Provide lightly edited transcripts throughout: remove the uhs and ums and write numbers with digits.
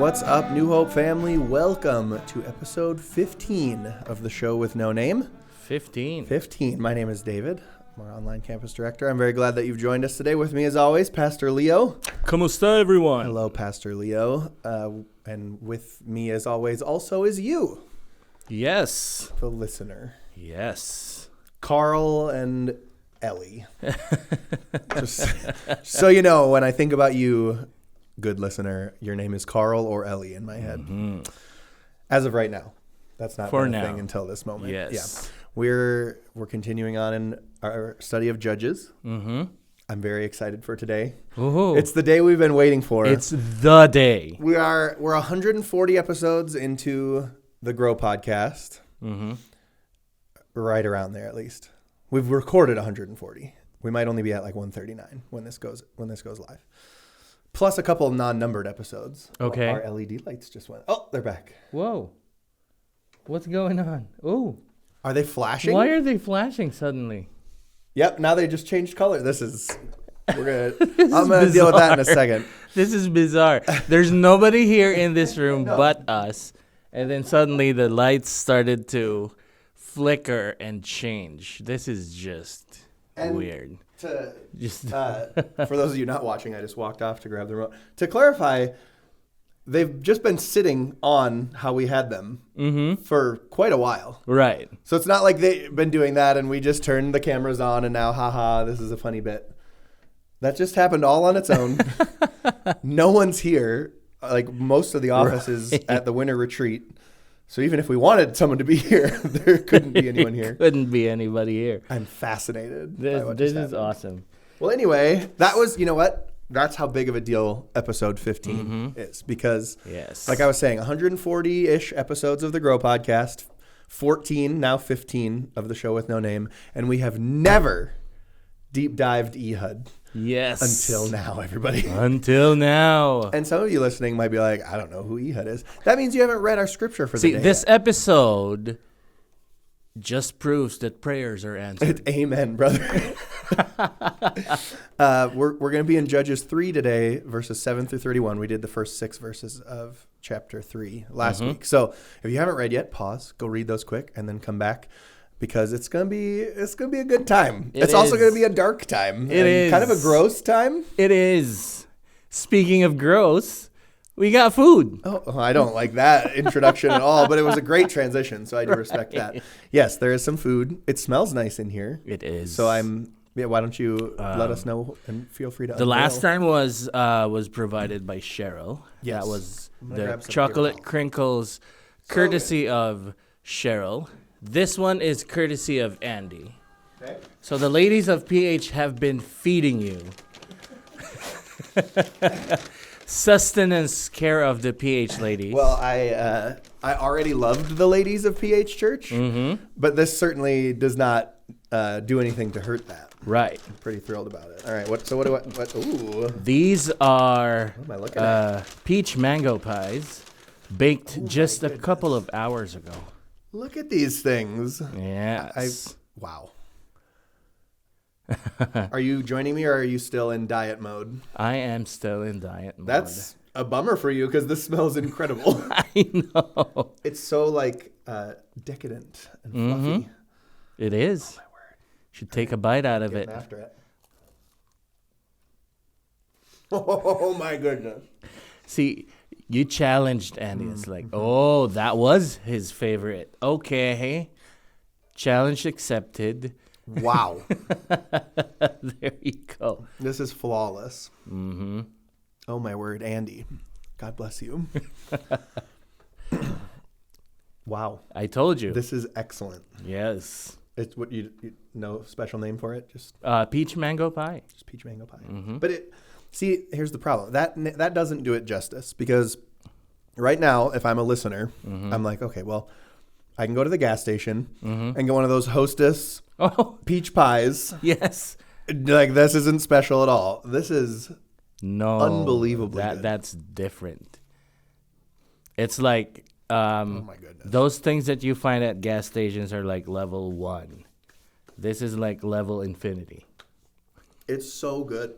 What's up, New Hope family? Welcome to episode 15 of the show with no name. 15. My name is David. I'm our online campus director. I'm very glad that you've joined us today. With me, as always, Pastor Leo. ¿Cómo está, everyone? Hello, Pastor Leo. And with me, as always, also is you. Yes. The listener. Yes. Carl and Ellie. just so you know, when I think about you, good listener, your name is Carl or Ellie in my head. Mm-hmm. As of right now. That's not a thing until this moment. Yes. Yeah. We're continuing on in our study of Judges. Mm-hmm. I'm very excited for today. Ooh. It's the day we've been waiting for. It's the day. We're 140 episodes into the Grow podcast. Mm-hmm. Right around there, at least. We've recorded 140. We might only be at like 139 when this goes live. Plus a couple of non-numbered episodes. Okay. Our LED lights just went. Oh, they're back. Whoa. What's going on? Oh. Are they flashing? Why are they flashing suddenly? Yep, now they just changed color. I'm gonna deal with that in a second. This is bizarre. There's nobody here in this room but us. And then suddenly the lights started to flicker and change. This is just weird. For those of you not watching, I just walked off to grab the remote. To clarify, they've just been sitting on how we had them for quite a while. Right. So it's not like they've been doing that and we just turned the cameras on and now, haha, this is a funny bit. That just happened all on its own. No one's here. Like most of the office is at the winter retreat. So even if we wanted someone to be here, there couldn't be anyone here. Couldn't be anybody here. I'm fascinated. This is awesome. Well, anyway, that was, you know what? That's how big of a deal episode 15 is. Because, like I was saying, 140-ish episodes of the Grow podcast, 14, now 15 of the show with no name, and we have never deep dived Ehud. Yes. Until now, everybody. Until now. And some of you listening might be like, I don't know who Ehud is. That means you haven't read our scripture for the day. See, this episode just proves that prayers are answered. Amen, brother. We're going to be in Judges 3 today, verses 7 through 31. We did the first 6 verses of chapter 3 last week. So if you haven't read yet, pause, go read those quick, and then come back. Because it's gonna be a good time. It's also gonna be a dark time. It is kind of a gross time. It is. Speaking of gross, we got food. Oh, I don't like that introduction at all. But it was a great transition, so I do respect that. Yes, there is some food. It smells nice in here. It is. So why don't you let us know and feel free to. The last time was provided by Cheryl. Yes. That was the chocolate crinkles, courtesy of Cheryl. This one is courtesy of Andy. Okay. So the ladies of PH have been feeding you. Sustenance care of the PH ladies. Well, I already loved the ladies of PH Church, but this certainly does not do anything to hurt that. Right. I'm pretty thrilled about it. All right. What do I? Ooh. These are what am I looking at? Peach mango pies, baked just a couple of hours ago. Look at these things. Yes. Wow. Are you joining me or are you still in diet mode? I am still in diet mode. That's a bummer for you because this smells incredible. I know. It's so decadent and fluffy. It is. Oh, my word. Should take a bite out of it. After it. Oh my goodness. See, you challenged Andy. It's like, oh, that was his favorite. Okay. Challenge accepted. Wow. There you go. This is flawless. Mm-hmm. Oh, my word. Andy, God bless you. Wow. I told you. This is excellent. Yes. It's what you know, special name for it? Just peach mango pie. Just peach mango pie. Mm-hmm. But see, here's the problem. That doesn't do it justice because right now, if I'm a listener, I'm like, okay, well, I can go to the gas station and get one of those Hostess peach pies. Yes. Like, this isn't special at all. This is unbelievably good. That's different. It's like oh my goodness. Those things that you find at gas stations are like level 1. This is like level infinity. It's so good.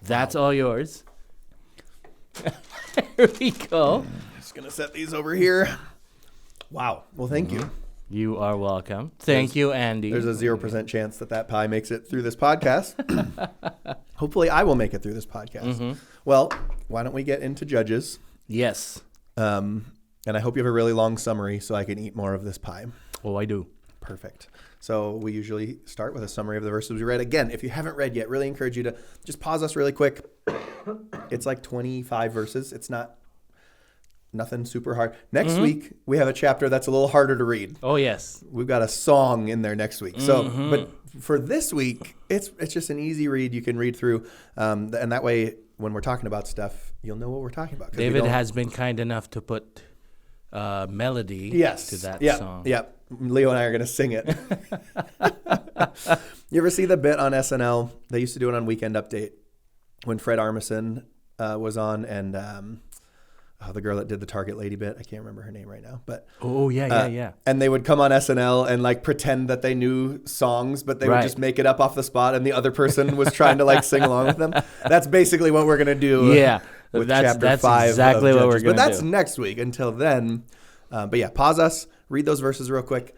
That's all yours. There we go. Just going to set these over here. Wow. Well, thank you. You are welcome. Thank you, Andy. There's a 0% chance that pie makes it through this podcast. Hopefully, I will make it through this podcast. Well, why don't we get into Judges? Yes. And I hope you have a really long summary so I can eat more of this pie. Oh, I do. Perfect. So we usually start with a summary of the verses we read. Again, if you haven't read yet, really encourage you to just pause us really quick. It's like 25 verses. It's nothing super hard. Next week, we have a chapter that's a little harder to read. Oh, yes. We've got a song in there next week. So, but for this week, it's just an easy read you can read through. And that way, when we're talking about stuff, you'll know what we're talking about. David has been kind enough to put melody to that song. Yeah. Leo and I are going to sing it. You ever see the bit on SNL? They used to do it on Weekend Update when Fred Armisen was on, and the girl that did the Target Lady bit, I can't remember her name right now, but yeah. And they would come on SNL and like pretend that they knew songs, but they would just make it up off the spot, and the other person was trying to like sing along with them. That's basically what we're going to do. With chapter 5 exactly what we're going to do. But that's next week. Until then, but yeah, pause us, read those verses real quick,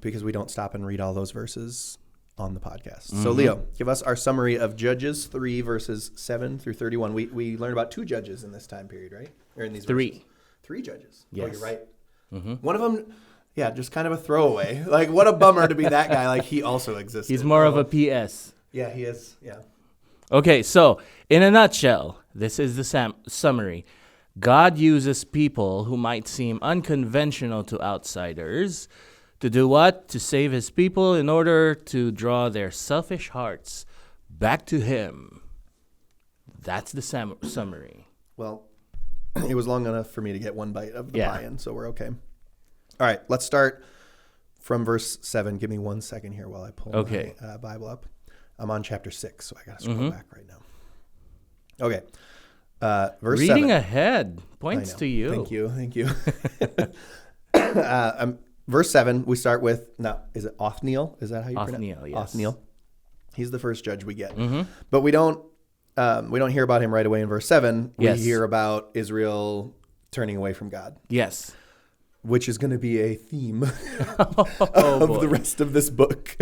because we don't stop and read all those verses on the podcast. So Leo, give us our summary of Judges 3 verses 7 through 31. We learned about 2 judges in this time period, right? Or in these 3. verses. 3 judges. Yes. Oh, you're right. One of them, just kind of a throwaway. Like, what a bummer to be that guy. Like, he also existed. He's more of a PS. Yeah, he is. Yeah. Okay, so in a nutshell, this is the summary. God uses people who might seem unconventional to outsiders to do what? To save his people in order to draw their selfish hearts back to him. That's the summary. Well, it was long enough for me to get one bite of the pie in, so we're okay. All right, let's start from verse 7. Give me 1 second here while I pull my Bible up. I'm on chapter 6, so I got to scroll back right now. Okay. Verse Reading 7. ahead points to you. Thank you. Verse 7, we start with, is it Othniel? Is that how you pronounce it? Othniel, yes. Othniel. He's the first judge we get. But we don't hear about him right away in verse 7. We hear about Israel turning away from God. Yes. Which is going to be a theme of the rest of this book.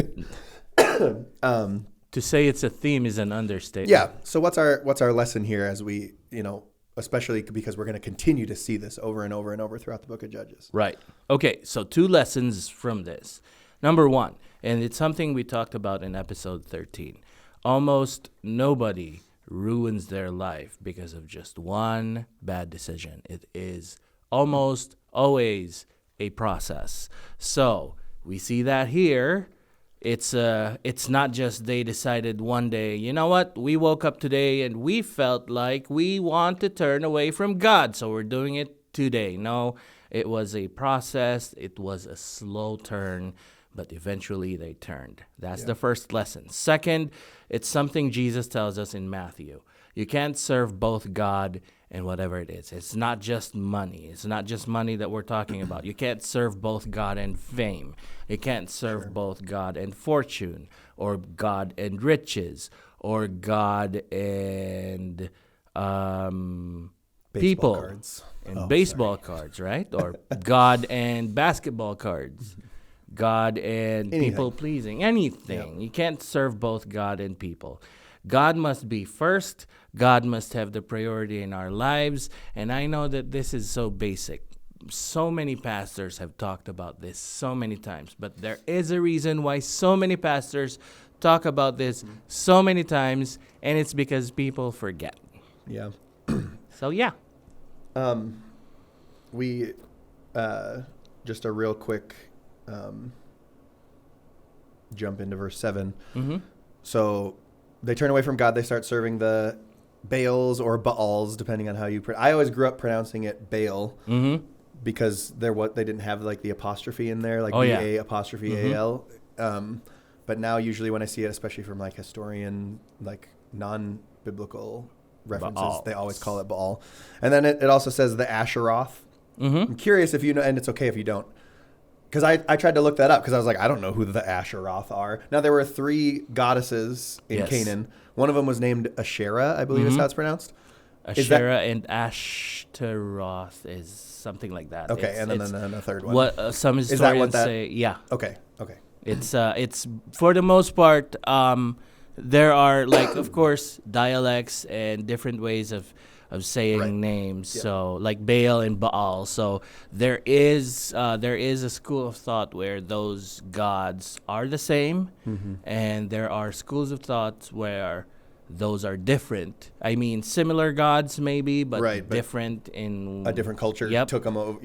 To say it's a theme is an understatement. Yeah. So what's our lesson here as we, especially because we're going to continue to see this over and over and over throughout the book of Judges. Right. Okay, so 2 lessons from this. Number 1, and it's something we talked about in episode 13. Almost nobody ruins their life because of just one bad decision. It is almost always a process. So we see that here. It's not just they decided one day, you know what, we woke up today and we felt like we want to turn away from God, so we're doing it today. No, it was a process. It was a slow turn, but eventually they turned. That's the first lesson. Second, it's something Jesus tells us in Matthew. You can't serve both God and whatever it is. It's not just money. It's not just money that we're talking about. You can't serve both God and fame. You can't serve both God and fortune, or God and riches, or God and people cards. And baseball cards, right? Or God and basketball cards. God and people pleasing. Anything. Yeah. You can't serve both God and people. God must be first. God must have the priority in our lives. And I know that this is so basic. So many pastors have talked about this so many times. But there is a reason why so many pastors talk about this so many times. And it's because people forget. Yeah. So, yeah. We, just a real quick jump into verse 7. Mm-hmm. So they turn away from God. They start serving the Baals or Baals, depending on how you. I always grew up pronouncing it Baal because they didn't have like the apostrophe in there, like B-A apostrophe A-L. But now usually when I see it, especially from like historian, like non-biblical references, they always call it Baal. And then it also says the Asheroth. I'm curious if you know, and it's okay if you don't. Because I tried to look that up because I was like, I don't know who the Asheroth are. Now, there were 3 goddesses in Canaan. One of them was named Asherah, I believe is how it's pronounced. Asherah and Ashtaroth is something like that. Okay, and then a third one. What some historians say, yeah. Okay. It's for the most part, there are, like, of course, dialects and different ways of saying names. Yeah. So like Baal and Baal. So there is a school of thought where those gods are the same, and there are schools of thought where those are different. I mean, similar gods maybe, but different in a different culture. Took them over.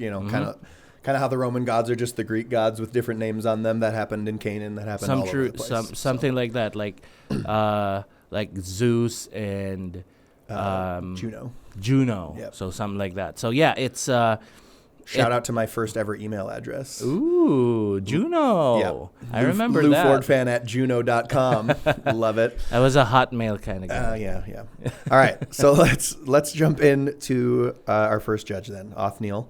Kind of how the Roman gods are just the Greek gods with different names on them. That happened in Canaan. That happened all over the place. Something like that, like Zeus and Juno. Yep. So something like that. So yeah, it's shout out to my first ever email address. Ooh, Juno. Yep. I remember Lou that. LouFordFan@juno.com. Love it. I was a Hotmail kind of guy. Yeah. All right, so let's jump into our first judge then, Othniel.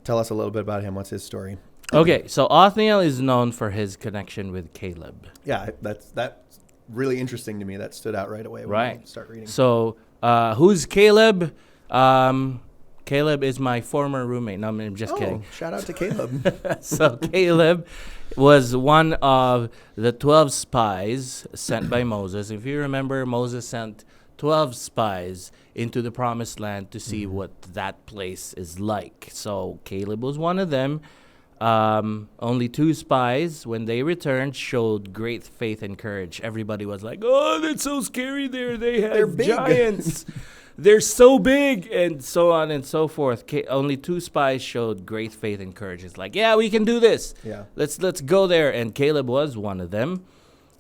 Tell us a little bit about him. What's his story? Okay, so Othniel is known for his connection with Caleb. Yeah, that's really interesting to me. That stood out right away when I start reading. So who's Caleb? Caleb is my former roommate. No, I'm just kidding. Shout out to Caleb. So Caleb was one of the 12 spies sent by Moses. If you remember, Moses sent 12 spies into the promised land to see what that place is like. So Caleb was one of them. Only 2 spies, when they returned, showed great faith and courage. Everybody was like, oh, that's so scary there. They're big. Giants. They're so big, and so on and so forth. Only 2 spies showed great faith and courage. It's like, yeah, we can do this. Yeah. Let's go there. And Caleb was one of them.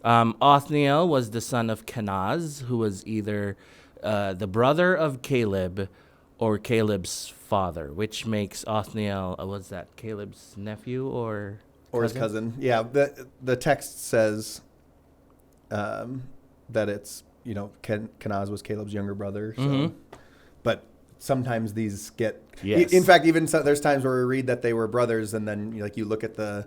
Othniel was the son of Kenaz, who was either the brother of Caleb or Caleb's father, which makes Othniel, what's that, Caleb's nephew or his cousin? Yeah, the text says that it's, Kenaz was Caleb's younger brother. So. But sometimes these get... Yes. In fact, even there's times where we read that they were brothers, and then you look at the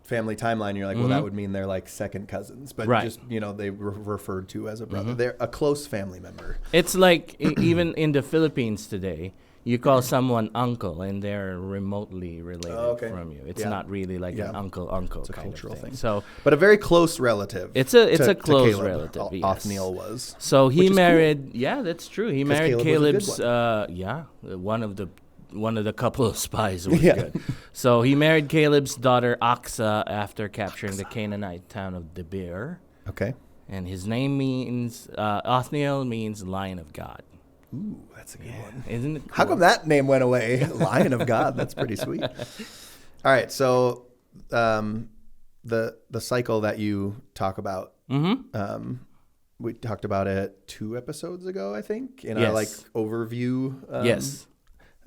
family timeline, you're like, well, that would mean they're like second cousins. But just, they were referred to as a brother. They're a close family member. It's like even in the Philippines today, you call someone uncle, and they're remotely related from you. It's not really like an uncle it's a kind cultural of thing. thing. So, but a very close relative. It's a close relative. Yes. Othniel was. So he married. Cool. Yeah, that's true. He married Caleb's. One of the couple of spies was good. So he married Caleb's daughter Aksa after capturing the Canaanite town of Debir. Okay. And his name means Othniel means Lion of God. Ooh, that's a good one. Isn't it cool? How come that name went away? Lion of God. That's pretty sweet. All right, so the cycle that you talk about, we talked about it 2 episodes ago, I think, in our overview. Yes.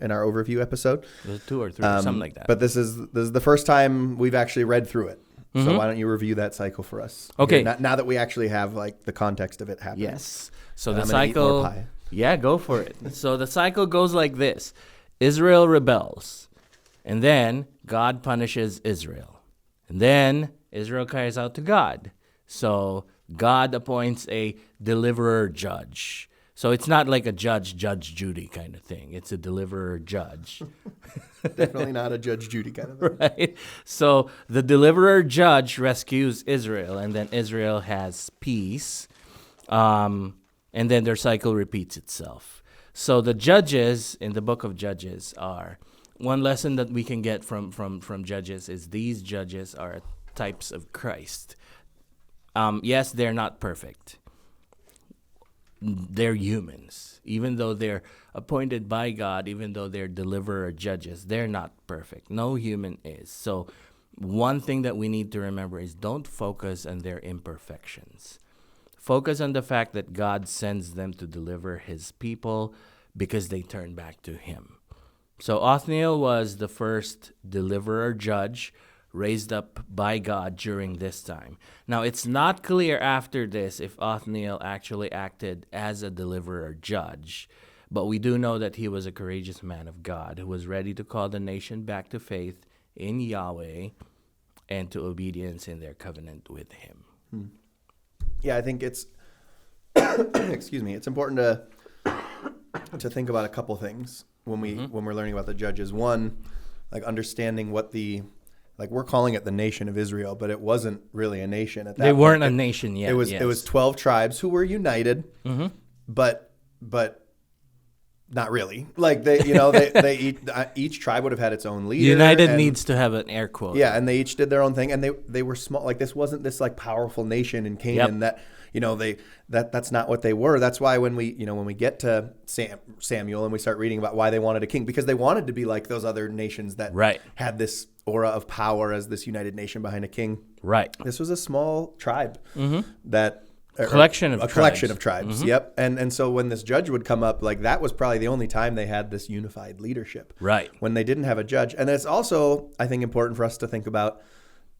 In our overview episode. It was 2 or 3, something like that. But this is the first time we've actually read through it. So why don't you review that cycle for us? Okay. Now that we actually have the context of it happening. Yes. So the cycle. Yeah, go for it. So the cycle goes like this: Israel rebels, and then God punishes Israel, and then Israel cries out to God. So God appoints a deliverer judge. So it's not like a Judge Judy kind of thing. It's a deliverer judge. Definitely not a Judge Judy kind of thing. Right? So the deliverer judge rescues Israel, and then Israel has peace. And then their cycle repeats itself. So the judges in the book of Judges are, one lesson that we can get from Judges is these judges are types of Christ. Yes, they're not perfect. They're humans. Even though they're appointed by God, even though they're deliverer judges, they're not perfect. No human is. So one thing that we need to remember is don't focus on their imperfections. Focus on the fact that God sends them to deliver his people because they turn back to him. So Othniel was the first deliverer judge raised up by God during this time. Now, it's not clear after this if Othniel actually acted as a deliverer judge, but we do know that he was a courageous man of God who was ready to call the nation back to faith in Yahweh and to obedience in their covenant with him. Yeah, I think it's excuse me, it's important to to think about a couple things when we're learning about the judges. One, like understanding what we're calling it the nation of Israel, but it wasn't really a nation at that point. They weren't a nation yet. It was 12 tribes who were united, but not really. Like each tribe would have had its own leader. United needs to have an air quote. Yeah, and they each did their own thing, and they were small. Like this wasn't this like powerful nation in Canaan that that's not what they were. That's why when we get to Samuel and we start reading about why they wanted a king, because they wanted to be like those other nations that had this aura of power as this united nation behind a king. Right. This was a small tribe that a collection of tribes. Yep. And so when this judge would come up, like that was probably the only time they had this unified leadership. Right. When they didn't have a judge. And it's also, I think, important for us to think about,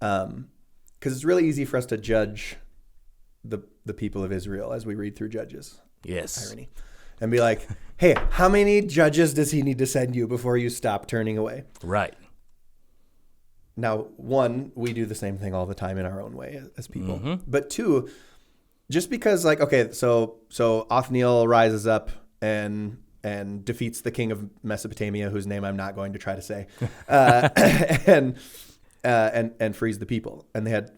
because it's really easy for us to judge the people of Israel as we read through Judges. Yes. Irony. And be like, hey, how many judges does he need to send you before you stop turning away? Right. Now, one, we do the same thing all the time in our own way as people. But two, just because so Othniel rises up and defeats the king of Mesopotamia, whose name I'm not going to try to say, and frees the people. And they had,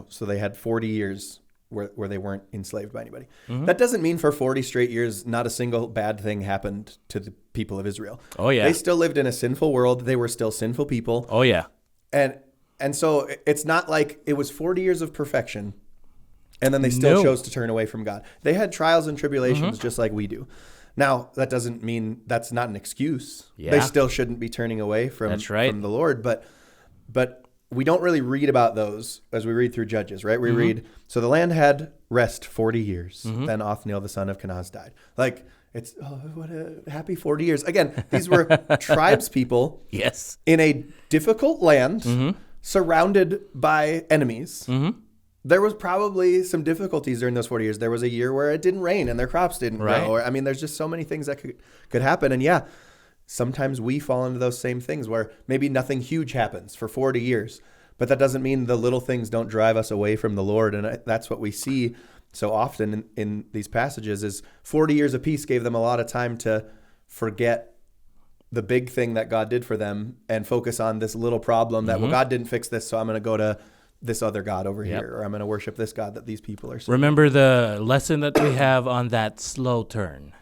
so they had 40 years where they weren't enslaved by anybody. That doesn't mean for 40 straight years, not a single bad thing happened to the people of Israel. Oh, yeah. They still lived in a sinful world. They were still sinful people. Oh, yeah. And so it's not like it was 40 years of perfection and then they still chose to turn away from God. They had trials and tribulations just like we do. Now, that doesn't mean that's not an excuse. Yeah. They still shouldn't be turning away from the Lord. But we don't really read about those as we read through Judges, right? We read, so the land had rest 40 years. Then Othniel, the son of Kenaz, died. Like, it's, what a happy 40 years. Again, these were tribes people in a difficult land surrounded by enemies. There was probably some difficulties during those 40 years. There was a year where it didn't rain and their crops didn't grow. Or, there's just so many things that could happen. And sometimes we fall into those same things where maybe nothing huge happens for 40 years. But that doesn't mean the little things don't drive us away from the Lord. And that's what we see so often in these passages is 40 years of peace gave them a lot of time to forget the big thing that God did for them and focus on this little problem that, well, God didn't fix this, so I'm going to go to this other God over here, or I'm going to worship this God that these people are serving. Remember the lesson that we have on that slow turn.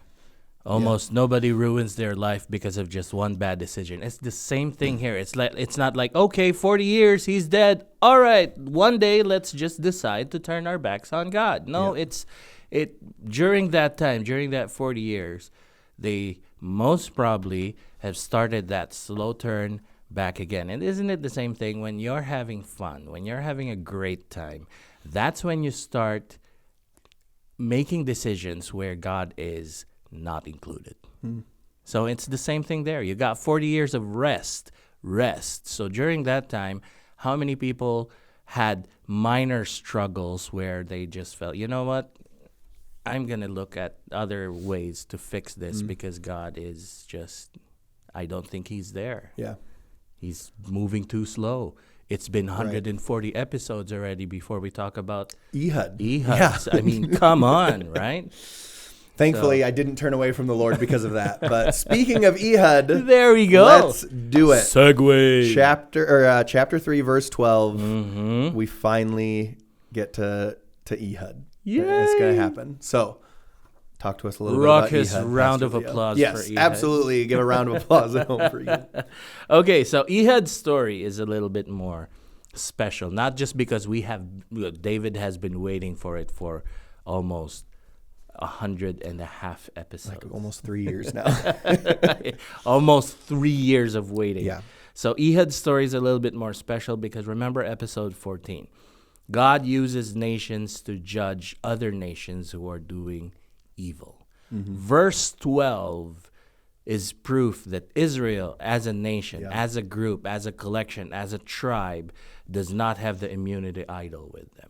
Almost nobody ruins their life because of just one bad decision. It's the same thing here. It's not like, okay, 40 years, he's dead. All right, one day let's just decide to turn our backs on God. No, it's during that time, during that 40 years, they most probably have started that slow turn back again. And isn't it the same thing when you're having fun, when you're having a great time? That's when you start making decisions where God is not included. So it's the same thing there. You got 40 years of rest. So during that time, how many people had minor struggles where they just felt, you know what? I'm going to look at other ways to fix this because God is just, I don't think he's there. Yeah. He's moving too slow. It's been 140 episodes already before we talk about Ehud. Yeah. I mean, come on, right? Thankfully, I didn't turn away from the Lord because of that. But speaking of Ehud, there we go. Let's do it. Segue. Chapter 3, verse 12. We finally get to Ehud. Yay. It's going to happen. So, talk to us a little bit about Ehud. Raucous round of applause for Ehud. Yes, absolutely. Give a round of applause at home for Ehud. Okay, so Ehud's story is a little bit more special. Not just because David has been waiting for it for almost 100.5 episodes. Like almost 3 years now. Almost 3 years of waiting. Yeah. So Ehud's story is a little bit more special because remember episode 14. God uses nations to judge other nations who are doing evil. Verse 12 is proof that Israel as a nation, as a group, as a collection, as a tribe, does not have the immunity idol with them.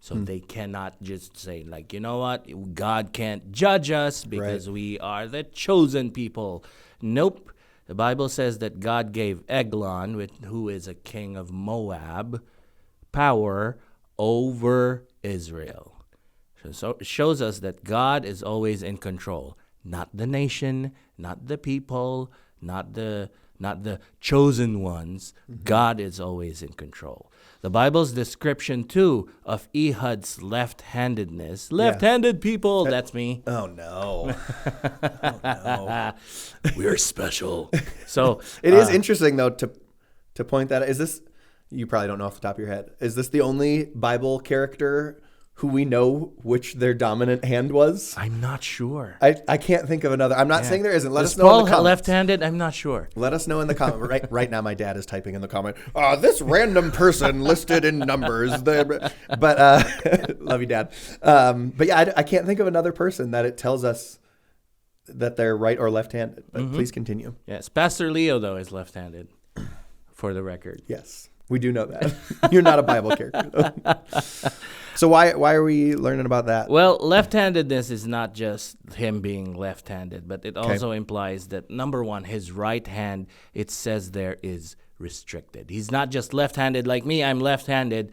So they cannot just say, like, you know what, God can't judge us because we are the chosen people. Nope. The Bible says that God gave Eglon, who is a king of Moab, power over Israel. So it shows us that God is always in control. not the nation, not the people, not the chosen ones. God is always in control. The Bible's description too of Ehud's left-handedness. Left-handed people, that's me. Oh no. Oh no. We're special. So it is interesting though to point that. Is this, you probably don't know off the top of your head, is this the only Bible character who we know which their dominant hand was? I'm not sure. I can't think of another. I'm not saying there isn't. Let us know Paul in the comments. left-handed? I'm not sure. Let us know in the comment. Right now, my dad is typing in the comment. This random person listed in numbers. But love you, Dad. But yeah, I can't think of another person that it tells us that they're right or left-handed. But please continue. Yes, Pastor Leo though is left-handed, for the record. Yes, we do know that. You're not a Bible character. So why are we learning about that? Well, left-handedness is not just him being left-handed, but it also implies that, number one, his right hand, it says there, is restricted. He's not just left-handed like me. I'm left-handed.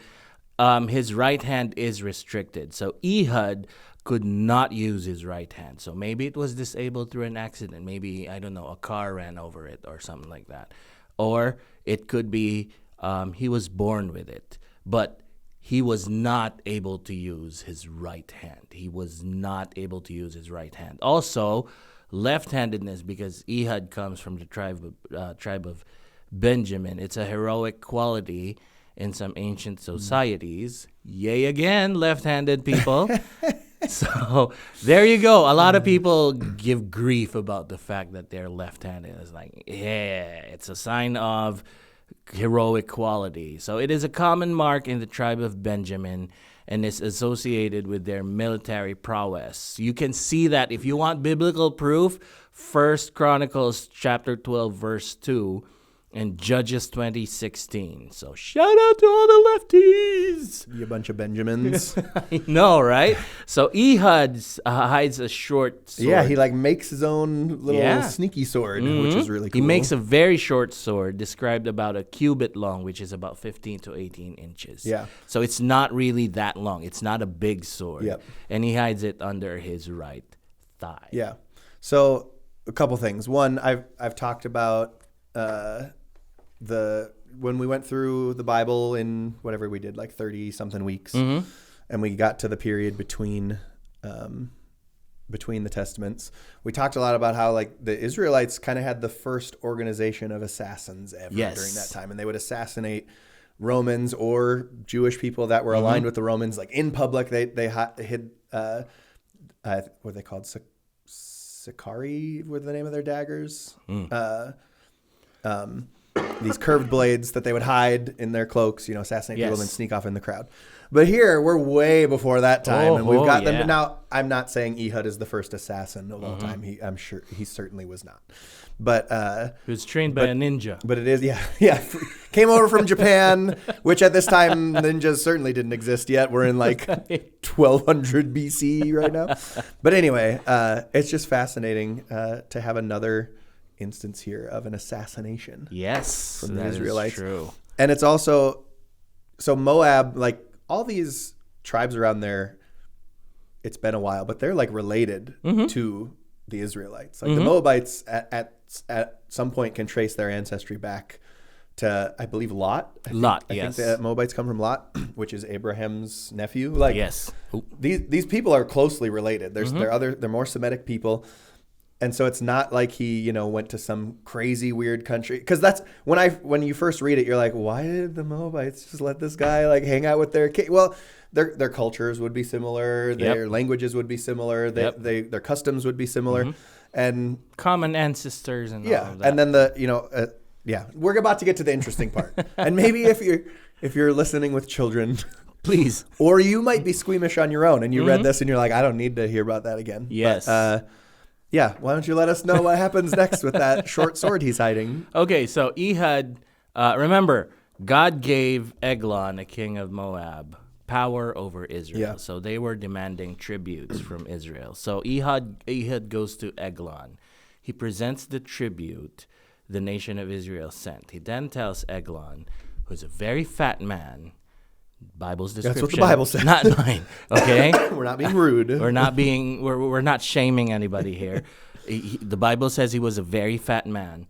His right hand is restricted. So Ehud could not use his right hand. So maybe it was disabled through an accident. Maybe, I don't know, a car ran over it or something like that. Or it could be he was born with it. But he was not able to use his right hand. He was not able to use his right hand. Also, left-handedness, because Ehud comes from the tribe of Benjamin. It's a heroic quality in some ancient societies. Yay again, left-handed people. So there you go. A lot of people give grief about the fact that they're left-handed. It's like, yeah, it's a sign of heroic quality. So it is a common mark in the tribe of Benjamin and is associated with their military prowess. You can see that if you want biblical proof, 1 Chronicles chapter 12 verse 2 and Judges 20:16. So shout out to all the lefties. You bunch of Benjamins. I know, right? So Ehud hides a short sword. Yeah, he makes his own little sneaky sword, which is really cool. He makes a very short sword, described about a cubit long, which is about 15 to 18 inches. Yeah. So it's not really that long. It's not a big sword. Yep. And he hides it under his right thigh. Yeah. So a couple things. One, I've talked about when we went through the Bible in whatever we did, 30 something weeks, and we got to the period between the Testaments, we talked a lot about how the Israelites kind of had the first organization of assassins ever during that time, and they would assassinate Romans or Jewish people that were aligned with the Romans. In public, they hid what are they called? Sicarii were the name of their daggers. These curved blades that they would hide in their cloaks, assassinate people and then sneak off in the crowd. But here, we're way before that time, and we've got them. Now, I'm not saying Ehud is the first assassin of all time. I'm sure he certainly was not. But he was trained by a ninja. But it is, came over from Japan, which at this time, ninjas certainly didn't exist yet. We're in 1200 BC right now. But anyway, it's just fascinating to have another instance here of an assassination. Yes, from the Israelites. Is true. And it's also, so Moab, all these tribes around there, it's been a while, but they're related to the Israelites. The Moabites at some point can trace their ancestry back to, I believe, Lot. I think the Moabites come from Lot, which is Abraham's nephew. Yes. These people are closely related. They're more Semitic people. And so it's not like he, went to some crazy weird country, because that's when you first read it, you're like, why did the Moabites just let this guy hang out with their kid? Well, their cultures would be similar, their languages would be similar, their customs would be similar, and common ancestors and all of that. And then we're about to get to the interesting part, and maybe if you're listening with children. Please. Or you might be squeamish on your own, and you read this and you're like, I don't need to hear about that again. Yes. But, why don't you let us know what happens next with that short sword he's hiding? Okay, so Ehud, remember, God gave Eglon, a king of Moab, power over Israel. Yeah. So they were demanding tributes from Israel. So Ehud goes to Eglon. He presents the tribute the nation of Israel sent. He then tells Eglon, who's a very fat man, Bible's description. That's what the Bible says. Not mine. Okay. We're not being rude. We're not shaming anybody here. The Bible says he was a very fat man.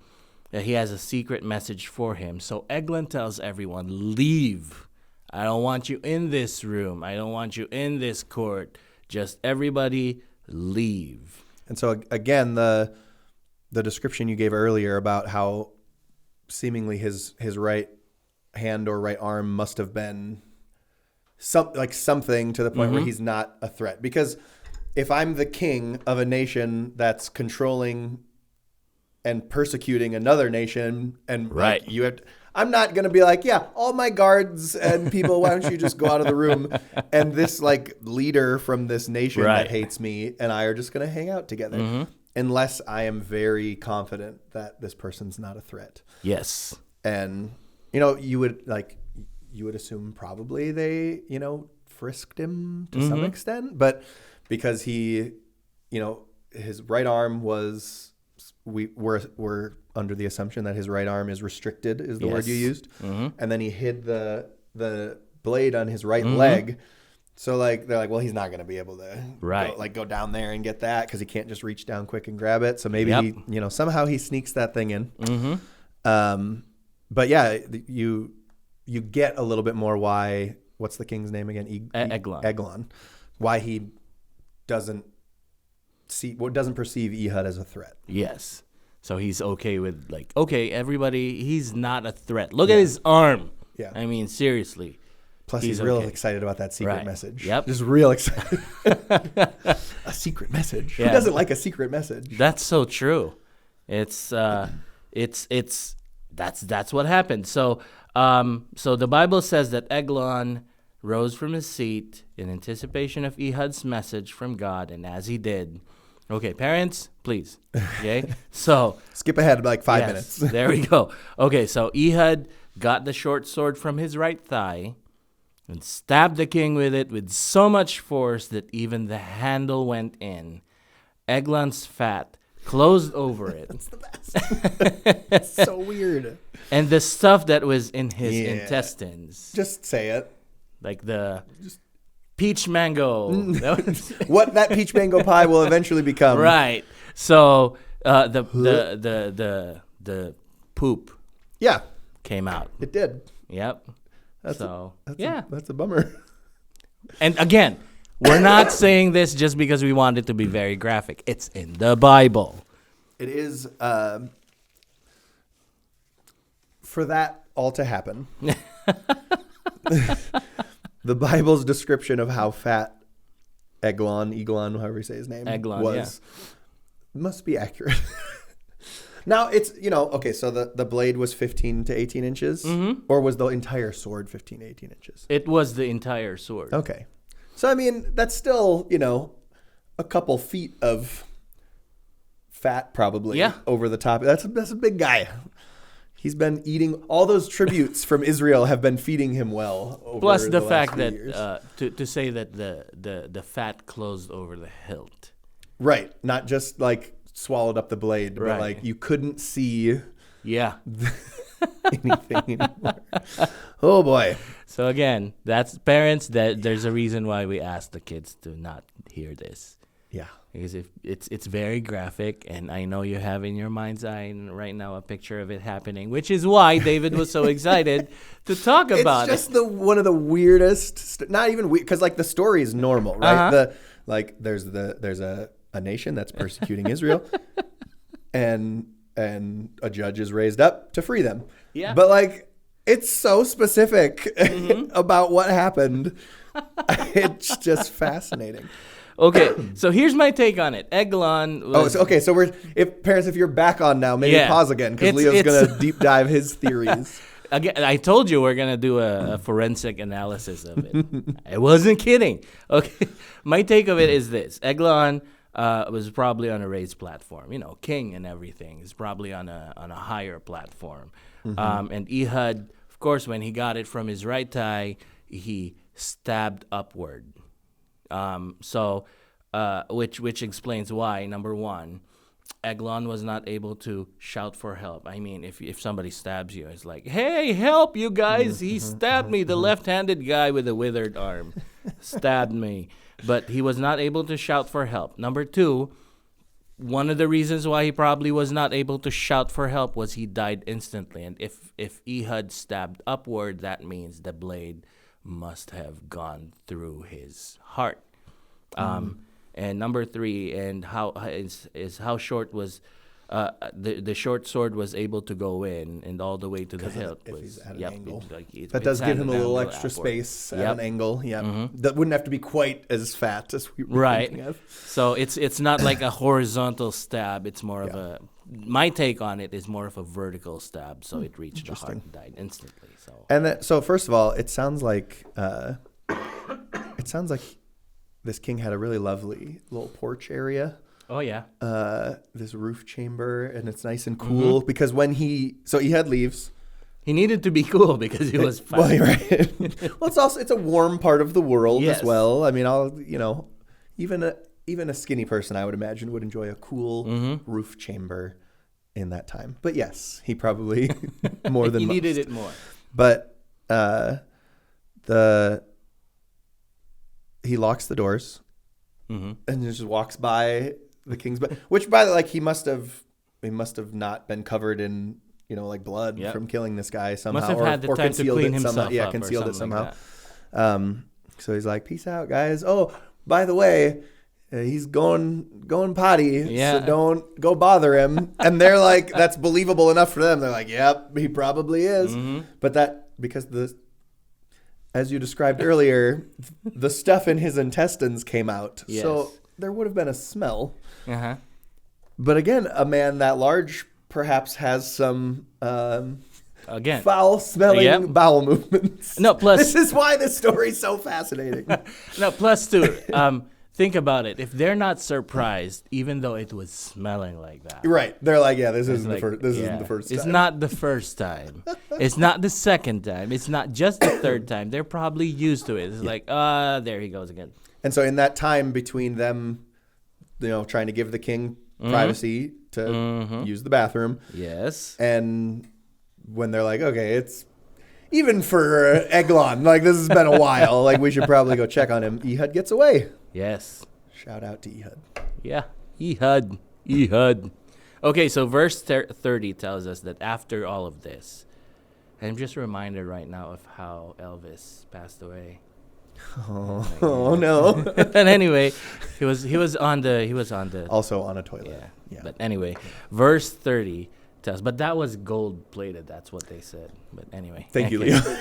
That he has a secret message for him. So Eglon tells everyone, leave. I don't want you in this room. I don't want you in this court. Just everybody leave. And so again, the description you gave earlier about how seemingly his right hand or right arm must have been something to the point where he's not a threat. Because if I'm the king of a nation that's controlling and persecuting another nation, and right, I'm not going to be like, yeah, all my guards and people, why don't you just go out of the room? And this like leader from this nation that hates me and I are just going to hang out together. Unless I am very confident that this person's not a threat. Yes. And, you would assume probably they, frisked him to some extent. But because he, his right arm was, we're under the assumption that his right arm is restricted, is the word you used. And then he hid the blade on his right leg. So they're like, well, he's not going to be able to go down there and get that because he can't just reach down quick and grab it. So maybe he, somehow he sneaks that thing in. But yeah, you get a little bit more why. What's the king's name again? Eglon. Why he doesn't perceive Ehud as a threat. Yes. So he's okay with everybody. He's not a threat. Look at his arm. Yeah. I mean, seriously. Plus, he's real excited about that secret message. Yep. Just real excited. A secret message. Yeah. Who doesn't like a secret message? That's so true. It's that's what happened. So the Bible says that Eglon rose from his seat in anticipation of Ehud's message from God, and as he did, okay, parents, please. Okay, so skip ahead like 5 minutes. There we go. Okay, so Ehud got the short sword from his right thigh and stabbed the king with it with so much force that even the handle went in. Eglon's fat closed over it. That's the best. It's so weird. And the stuff that was in his intestines. Just say it. Like the peach mango. What that peach mango pie will eventually become. Right. So the poop came out. It did. Yep. That's a bummer. And again, we're not saying this just because we want it to be very graphic. It's in the Bible. It is for that all to happen. The Bible's description of how fat Eglon, however you say his name, must be accurate. Now, it's, okay, so the blade was 15 to 18 inches? Or was the entire sword 15 to 18 inches? It was the entire sword. Okay. So, I mean, that's still, a couple feet of fat probably over the top. That's a big guy. He's been eating, all those tributes from Israel have been feeding him well over Plus the last fact few that, years. To say that the fat closed over the hilt. Right. Not just swallowed up the blade, but you couldn't see anything anymore. Oh boy. So again, that's parents, there's a reason why we ask the kids to not hear this. Yeah. Because if it's very graphic, and I know you have in your mind's eye right now a picture of it happening, which is why David was so excited to talk about it. It's just one of the weirdest, not even weird, because the story is normal, right? There's a nation that's persecuting Israel, and a judge is raised up to free them. Yeah. But it's so specific about what happened. It's just fascinating. Okay, so here's my take on it. Eglon was... So if you're back on now, maybe pause again, because Leo's going to deep dive his theories. Again, I told you we're going to do a forensic analysis of it. I wasn't kidding. Okay, my take of it is this. Eglon was probably on a raised platform. King and everything is probably on a higher platform. And Ehud, of course, when he got it from his right thigh, he stabbed upward. Which explains why, number one, Eglon was not able to shout for help. I mean, if somebody stabs you, it's like, hey, help, you guys. He stabbed me. The left-handed guy with a withered arm stabbed me. But he was not able to shout for help. Number 2, one of the reasons why he probably was not able to shout for help was he died instantly. And if Ehud stabbed upward, that means the blade must have gone through his heart. And number 3, and how how short was the short sword was able to go in and all the way to the hilt. If he's at an yep, angle. It's That does give him a little angle extra upward. space at Yep. an angle. Yeah, that wouldn't have to be quite as fat as we were Right. thinking of. So it's not like a horizontal stab. It's more of a. My take on it is more of a vertical stab. So it reached the heart and died instantly. So And so first of all, it sounds like this king had a really lovely little porch area. oh yeah, This roof chamber, and it's nice and cool because when Ehud leaves. he needed to be cool because he was fat. Well, you're right. Well, it's a warm part of the world Yes. as well. I mean, even a skinny person, I would imagine, would enjoy a cool roof chamber in that time. But yes, he probably more than he most. needed it more. But he locks the doors and just walks by the king's bed, which by the like he must have not been covered in like blood Yep. from killing this guy somehow, Must have or, had the or time to concealed clean it somehow. himself Yeah, up or concealed it something somehow. like So he's like, "Peace out, guys. Oh, by the way, he's going potty, Yeah. so don't go bother him." And they're like, "That's believable enough for them." They're like, "Yep, he probably is." But because as you described earlier, the stuff in his intestines came out, Yes. so there would have been a smell. Uh-huh. But again, a man that large perhaps has some Again, foul-smelling Yep. bowel movements. No, plus- this is why this story is so fascinating. no. Plus, too, think about it. If they're not surprised, even though it was smelling like that, Right? They're like, "Yeah, this isn't like, the first. This yeah, isn't the first time." It's not the first time. It's not the second time. It's not just the third time. They're probably used to it. It's like, there he goes again. And so, in that time between them, trying to give the king privacy to use the bathroom, Yes. and when they're like, "Okay, it's even for Eglon, like this has been a while. Like we should probably go check on him." Ehud gets away. Yes. Shout out to Ehud. Yeah. Ehud. Ehud. Okay, so verse 30 tells us that after all of this, and I'm just reminded right now of how Elvis passed away. Oh no! But anyway, he was on the Also on a toilet. yeah. But anyway, verse 30 tells, but that was gold plated. That's what they said. But anyway, Thank you, okay. Leo.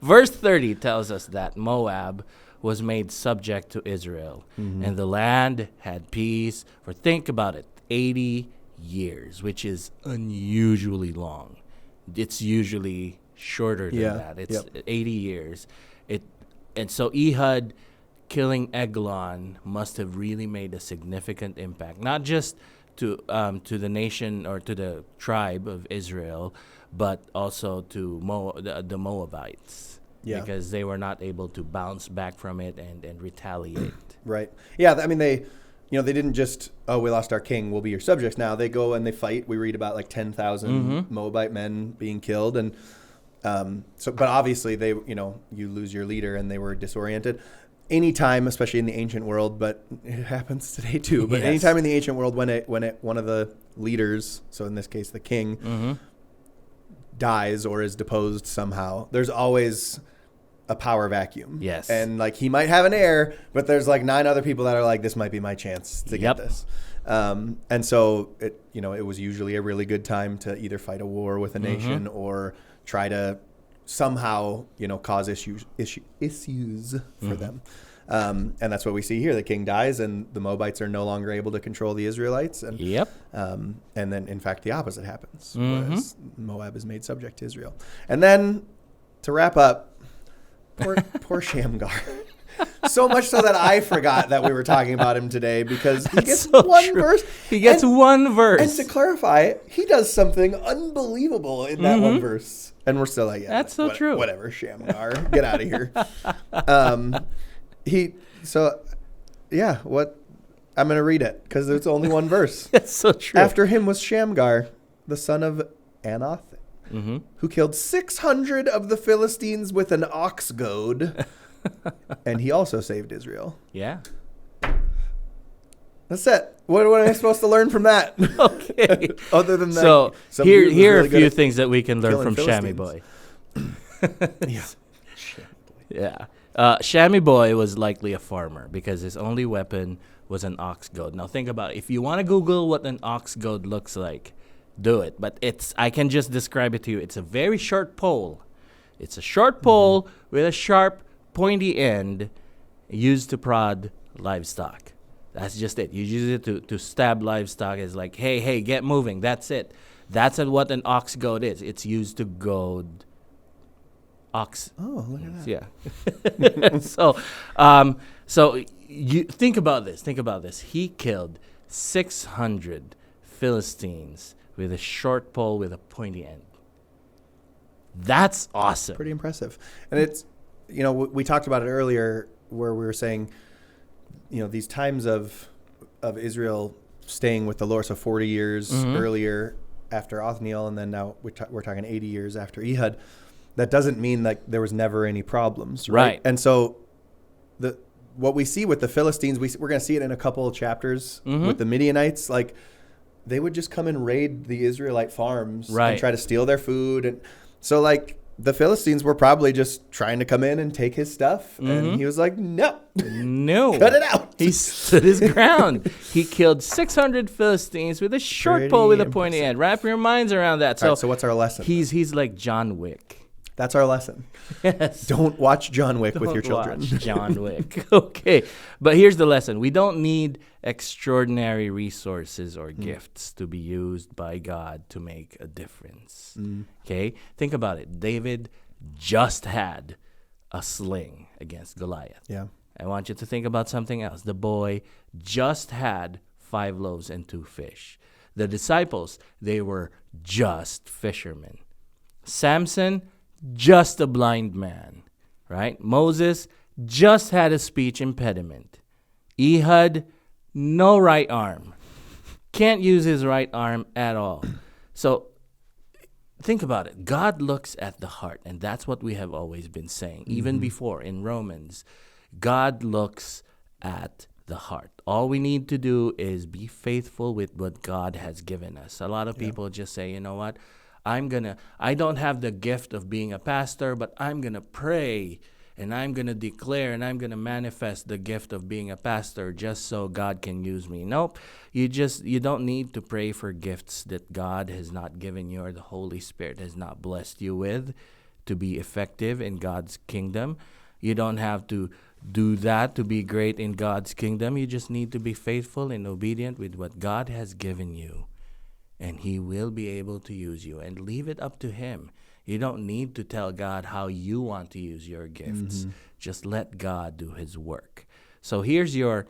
Verse 30 tells us that Moab was made subject to Israel, and the land had peace for, think about it, 80 years, which is unusually long. It's usually shorter than Yeah, that. It's yep. 80 years. And so Ehud killing Eglon must have really made a significant impact, not just to the nation or to the tribe of Israel, but also to the Moabites, Yeah. because they were not able to bounce back from it and retaliate. Right. Yeah. I mean, they didn't just, "Oh, we lost our king, we'll be your subjects now." They go and they fight. We read about like 10,000 Moabite men being killed, and but obviously they, you lose your leader, and they were disoriented. Anytime, especially in the ancient world, but it happens today too. But Yes. anytime in the ancient world, when one of the leaders, so in this case the king, dies or is deposed somehow, there's always a power vacuum. Yes. And like he might have an heir, but there's like 9 other people that are like, "This might be my chance to get Yep. this." And so it was usually a really good time to either fight a war with a nation or try to somehow, cause issues for them. And that's what we see here. The king dies, and the Moabites are no longer able to control the Israelites. And Yep. and then, in fact, the opposite happens, whereas Moab is made subject to Israel. And then, to wrap up, poor Shamgar. So much so that I forgot that we were talking about him today, because he gets so one true. verse. He gets one And verse. to clarify, he does something unbelievable in that one verse. And we're still like, "Yeah, That's so true. Whatever, Shamgar, get out of here." I'm going to read it because there's only one verse. That's so true. After him was Shamgar, the son of Anath, who killed 600 of the Philistines with an ox goad, and he also saved Israel. Yeah. That's it. What am I supposed to learn from that? Okay. Other than that, So some dude was here are really a good few at things that we can learn killing from Shammy Boy. Yeah. Yeah. Shammy Boy was likely a farmer because his only weapon was an ox goad. Now think about it. If you want to Google what an ox goad looks like, do it. But I can just describe it to you. It's a very short pole. It's a short pole with a sharp, pointy end used to prod livestock. That's just it. You use it to stab livestock. It's like, hey, get moving. That's it. That's what an ox goad is. It's used to goad ox. Oh, look at that. Yeah. So you think about this. Think about this. He killed 600 Philistines with a short pole with a pointy end. That's awesome. Pretty impressive. And it's, we talked about it earlier where we were saying, these times of Israel staying with the Lord, so 40 years earlier after Othniel, and then now we're talking 80 years after Ehud. That doesn't mean like there was never any problems, right? And so what we see with the Philistines, we're going to see it in a couple of chapters with the Midianites. Like they would just come and raid the Israelite farms and try to steal their food, and so like. The Philistines were probably just trying to come in and take his stuff. And he was like, no. Cut it out. He stood his ground. He killed 600 Philistines with a short pole with a pointy end. Wrap your minds around that. So what's our lesson? He's like John Wick. That's our lesson. Yes. Don't watch John Wick with your children. Watch John Wick. Okay. But here's the lesson. We don't need extraordinary resources or gifts to be used by God to make a difference. Okay? Think about it. David just had a sling against Goliath. Yeah. I want you to think about something else. The boy just had 5 loaves and 2 fish. The disciples, they were just fishermen. Samson, just a blind man, right? Moses just had a speech impediment. Ehud, no right arm. Can't use his right arm at all. So think about it. God looks at the heart, and that's what we have always been saying. Even before in Romans, God looks at the heart. All we need to do is be faithful with what God has given us. A lot of people just say, you know what? I don't have the gift of being a pastor, but I'm going to pray and I'm going to declare and I'm going to manifest the gift of being a pastor just so God can use me. Nope. You don't need to pray for gifts that God has not given you or the Holy Spirit has not blessed you with to be effective in God's kingdom. You don't have to do that to be great in God's kingdom. You just need to be faithful and obedient with what God has given you. And he will be able to use you. And leave it up to him. You don't need to tell God how you want to use your gifts. Just let God do his work. So here's your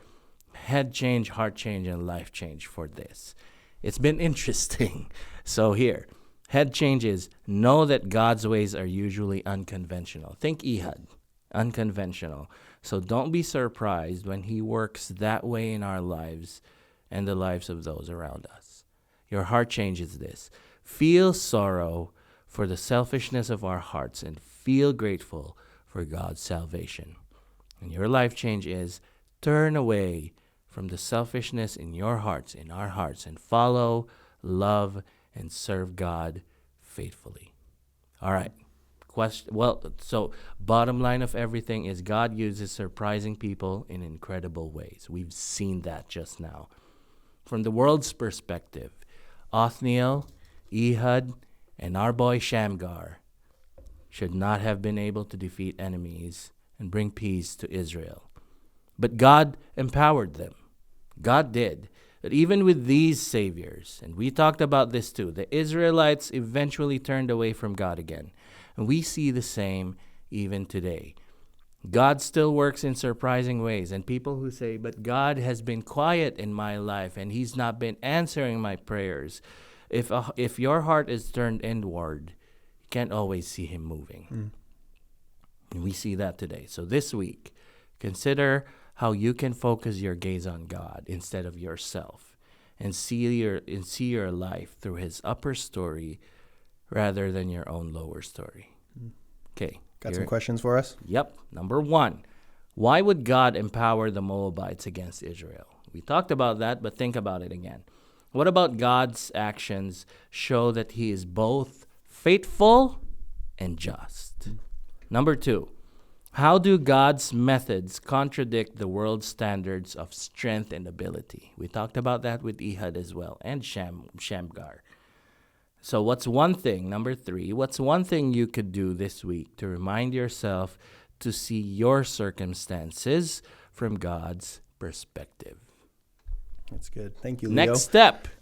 head change, heart change, and life change for this. It's been interesting. So here, head change is know that God's ways are usually unconventional. Think Ehud, unconventional. So don't be surprised when he works that way in our lives and the lives of those around us. Your heart change is this. Feel sorrow for the selfishness of our hearts and feel grateful for God's salvation. And your life change is turn away from the selfishness in your hearts, in our hearts, and follow, love, and serve God faithfully. All right. So bottom line of everything is God uses surprising people in incredible ways. We've seen that just now. From the world's perspective, Othniel, Ehud, and our boy Shamgar should not have been able to defeat enemies and bring peace to Israel. But God empowered them. God did. But even with these saviors, and we talked about this too, the Israelites eventually turned away from God again. And we see the same even today. God still works in surprising ways. And people who say, but God has been quiet in my life and he's not been answering my prayers. If your heart is turned inward, you can't always see him moving. And we see that today. So this week, consider how you can focus your gaze on God instead of yourself and see your life through his upper story rather than your own lower story. Okay. Got some questions for us? Yep. Number 1, why would God empower the Moabites against Israel? We talked about that, but think about it again. What about God's actions show that he is both faithful and just? Number 2, how do God's methods contradict the world's standards of strength and ability? We talked about that with Ehud as well, and Shamgar. So what's one thing, number 3, what's one thing you could do this week to remind yourself to see your circumstances from God's perspective? That's good. Thank you, Leo.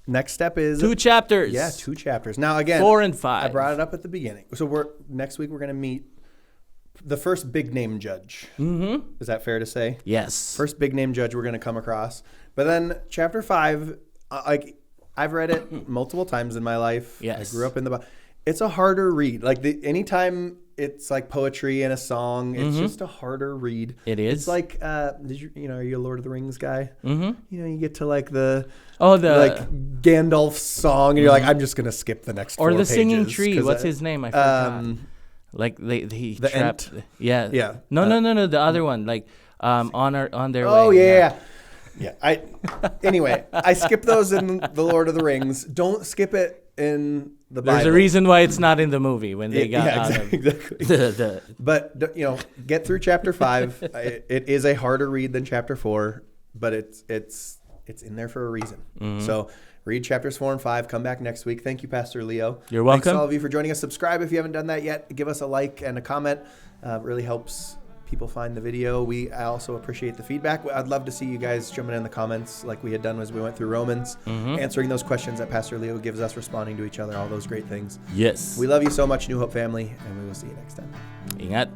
Next step is 2 chapters. Yeah, 2 chapters. Now again, 4 and 5. I brought it up at the beginning. So next week we're going to meet the first big name judge. Mm-hmm. Is that fair to say? Yes. First big name judge we're going to come across. But then chapter 5, I've read it multiple times in my life. Yes. I grew up in the Bible. It's a harder read. Like anytime it's like poetry and a song, it's just a harder read. It is. It's like, are you a Lord of the Rings guy? Mm-hmm. You get to like the Gandalf's song, and you're like, I'm just gonna skip the next 4 pages. Or the pages, singing tree. What's his name? I forgot. Like he trapped. Ent? Yeah. No. The other one. Like on their way. Oh yeah. Anyway, I skip those in the Lord of the Rings. Don't skip it in the Bible. There's a reason why it's not in the movie when they got out of exactly. But get through chapter 5. It is a harder read than chapter 4, but it's in there for a reason. Mm-hmm. So read chapters 4 and 5. Come back next week. Thank you, Pastor Leo. You're welcome. Thanks to all of you for joining us. Subscribe if you haven't done that yet. Give us a like and a comment. It really helps people find the video. I also appreciate the feedback. I'd love to see you guys jumping in the comments like we had done as we went through Romans, answering those questions that Pastor Leo gives us, responding to each other, all those great things. Yes. We love you so much, New Hope family, and we will see you next time. Ingat.